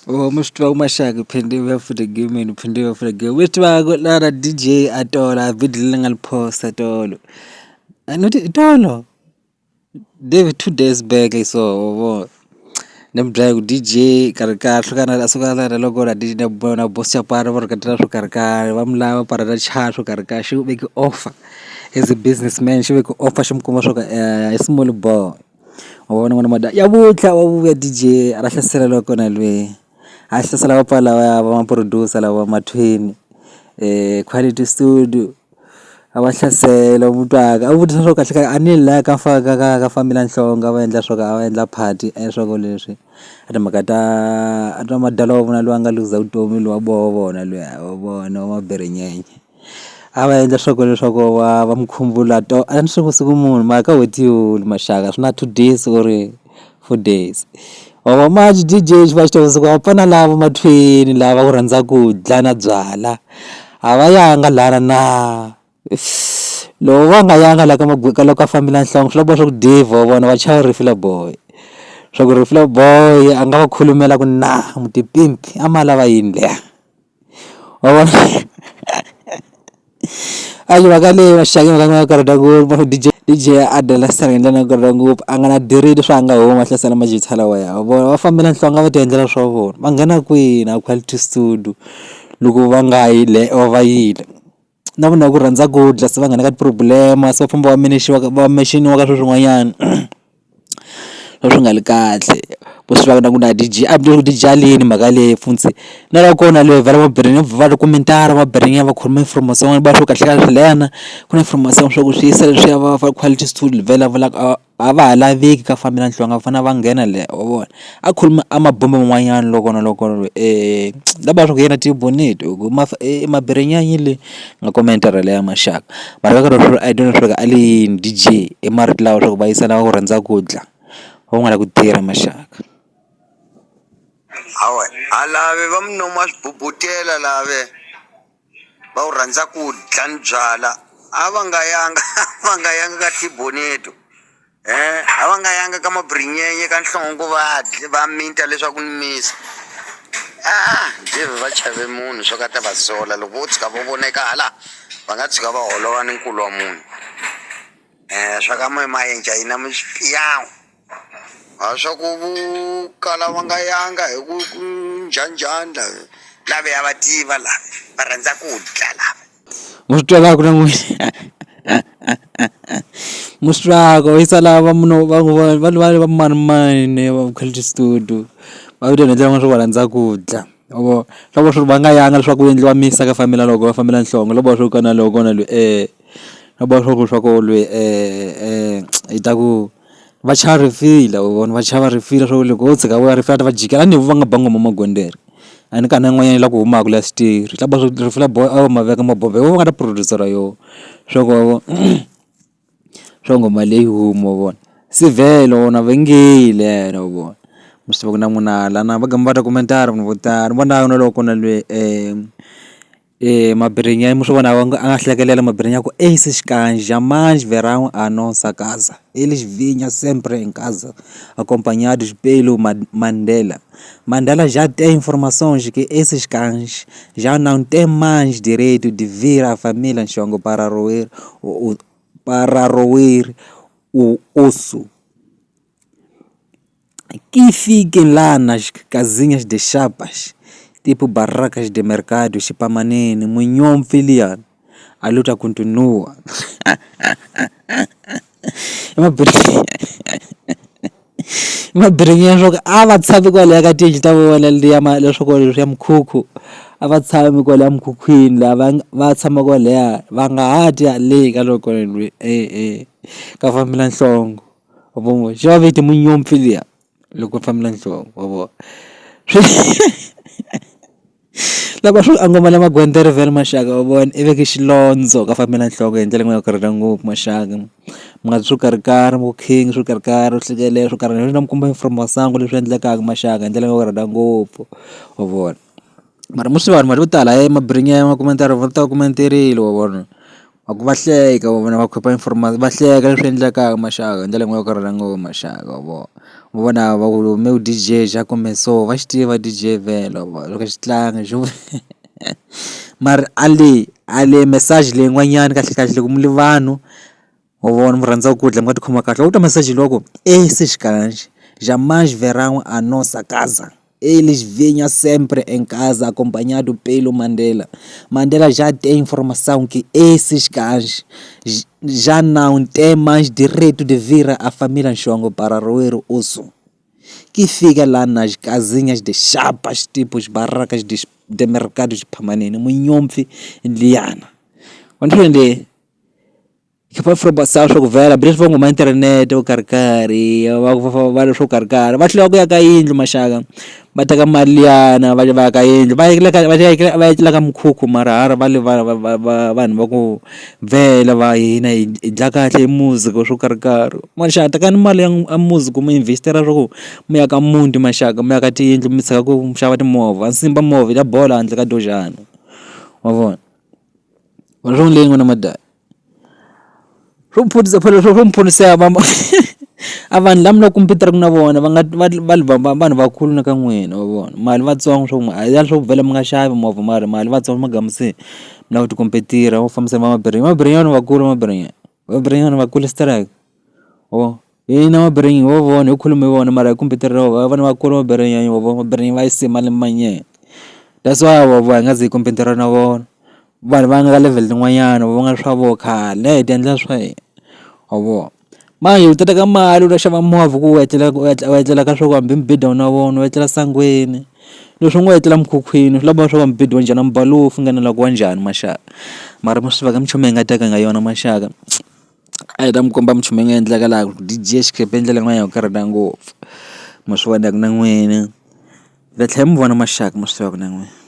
Must wa mashaka phendiwe futhi gaming phendiwe futhi game. Must wa lara DJ atola bidlingal post atolo. Anothi itolo. David 2 days back I saw nem drive DJ karka hlukana asukala loko la DJ na boss ya para vor katra shu karka vamlava para da cha shu karka shu big offer as a businessman shu big offer shu mkuma shu a small boy wona ngona mada ya butla wa DJ arahlasela loko na lwe ahlasela wa pala wa ma producer la wa mathweni quality studio abahlasela umntwana abuthi sho kahle anila ka faka ka family nhlonga abayendla sho ka abayendla party esho leswi ade makata atamadala wona lwanga luza utomi lwabo bona lwabona maberenyenye abayendla sho leswo wa bamkhumbula to ansho kusukumuntu maka wethi mashaka sina 2 days or 4 days oba maji DJ bashitoza kwapana lavo mathweni lava kurandza ku dlana byala abayanga lana na lo wanga yanga la kama gweka lo ka family nhlongo swo bo swo divo bona va chava refiller boy swo ku refiller boy anga va khulumela ku na mutipimpi amala va yini le wona ayi vakale vashaki vakanga karata ku DJ adela sarenda na karata ngopfu anga na diridi swa anga homa hlasela majithala wa ya va family nhlongo va tiendlela swa vona va nghena kwini quality studio loko va nga yi le va yile na vona ku rhandza ku dla se va nga na ka problem se famba wa machine wa ka swin'wanyana leswi nga le kahle bosi va ku na DJ abdo DJ alini maka le funsi na la kona le vela mabireni va le commentara mabireni va khuluma information ba swo kahle kahle lena kuna information swo ku swisa leswi ya va quality studio vela ava halaveki ka family nhlonga fana va nghena le wona a khuluma amabombe man'wanyana loko laba swo yena tibonete mabireni le nga commentara le ya mashaka mara ka ro I don't know ali DJ emariti lawa swo ba yisana va ku rhandza ku dla va nga la ku tirha mashaka hawe alave va mnoma swibubutela lave va u rhandza ku dla nbyala a va nga yanga ka tiboneto a va nga yanga ka mabrinyenye ka nhlongo va minta leswaku ni misa ndzi va chave munhu swo ka ta va sola loko vo tshika vo voneka hala va nga tshika va holova ni nkulu wa munhu swa ka mayenja yina muxiyawu swa ku kala va nga yanga hi ku njhanjhana lave ya va tiva lave va rhandza ku dla lave musitwaka na n'wina musitwaka isa lava munhu va mani va quality studio va vito ndlela nga swo va rhandza ku dla loko loko swi va nga yanga leswaku endliwa misa ka family loko va family nhlongo loko swo kana loko na lwe loko swo ko lwe ita ku va cha refila vona va chava refila swo loko u tshika va refila va jikela ni va nga bango magondere ani kana n'wanyana la ku huma ku la stiri laba swo refila boy a ma veka mabombe wo nga ta producer yo swo ngoma leyi huma vona sivelo na vengile no vona musi va ku na munhu lana va gamba ta commentara munhu vo tala vona na loko na lwe mabirenya musho vona a nga hlekelela mabirenya ku esse xikanja manje verão a nossa casa eles vinham sempre em casa acompanhados pelo Mandela já tem informações que esses cães já não têm mais direito de vir à família Nxongo para roer o osso que fiquem lá nas casinhas de chapas tipo barracas de mercado, Chipamanene, Munhom Filian. A luta continua. Mabirenya swo a va tshami kwale ka tiji ta vona leswo ya mkhukhu a va tshami kwale mkhukhwini lava va tshama kwale va nga hati le ka loko ka family nhlongo vomo xo viti Munhom Filian loko family nhlongo vomo laba swo angoma la magwendere vele mashaka wa vona ive ke xilondzo ka famela nhloko hi ndlela nga karata ngopfu mashaka mga swo karikari mo king swo karikari hlikele swo karikari na mukomba informasango leswi endlekaka mashaka hi ndlela nga karata ngopfu wa vona mara musi vanhu mali vo tala mabirinya ya makomentari va ta komenterile wa vona va ku va hleka wa vona va khopa information va hleka leswi endlekaka mashaka hi ndlela nga karata ngopfu mashaka wa vona vona va ku meu DJ xa kumbe so va xi tiva DJ vhelo loko xi tlanga xo mara ale message leyin'wanyani kahle kahle loko mi li vanhu wa vona mi rhandza ku dya mi nga tikhoma kahle u ta message loko esexikanje jamais verão a nossa casa. Eles vinham sempre em casa acompanhado pelo Mandela. Mandela já tem informação que esses cães já não têm mais direito de vir à família Nxongo para roer o osso. Que fica lá nas casinhas de chapas, tipo as barracas de mercados de Pamanene, Munhomfi e Liana. Quando ele que pode passar o velho, abrir uma internet, o carcari, o show carcar, vai logo a cair no machaga, vai ter a Mariana, vai cair, vai lá com cuco, marara, vai levar com velha, vai né, já que música, o show carcar, mas já tá com mal a música, me investir a jogo, me a muito machaga, me a tinha me saca com chave de móvel, assim para móvel, a bola antes que dois anos, mas não lengo na madai. Rumpunisa avanhu lava kumpitiraka na vona va nga vanhu vakulu na ka n'wina wa vona mali vatsongo swo ya swo vhela mi nga xavi movha mari mali vatsongo magamise mi lava ku tikompetira wo fambisa mabirinyana vakulu mabirinyana vakulu strike o hina mabirinya wo vona hi khulume vona mara hi kompetira vana vakulu mabirinya wo vona mabirinya va yisi mali manye that's why wa hi nga zi hi kompetira na vona vanhu va nga ka level tin'wanyana va nga swa vo khale hi ti endla swa hina avo manje u teka mali u xava movha ku etlela ka swo ku hambi mbidwa na vona u etlela sangweni leswi n'wi etlela mukhukhwini swi lava swo ka mbidwa njhani mbalufu nganela ku wa njhani maxaka mara mi swi va ka minchumu yi nga teka nga yona maxaka a hi ta mi komba minchumu yi nga endleka laha DJ xikepe endlela n'wana ya karhata ngopfu mi swi vonaka na n'wina va tlhela mi vona maxaka mi swi tivaka na n'wina.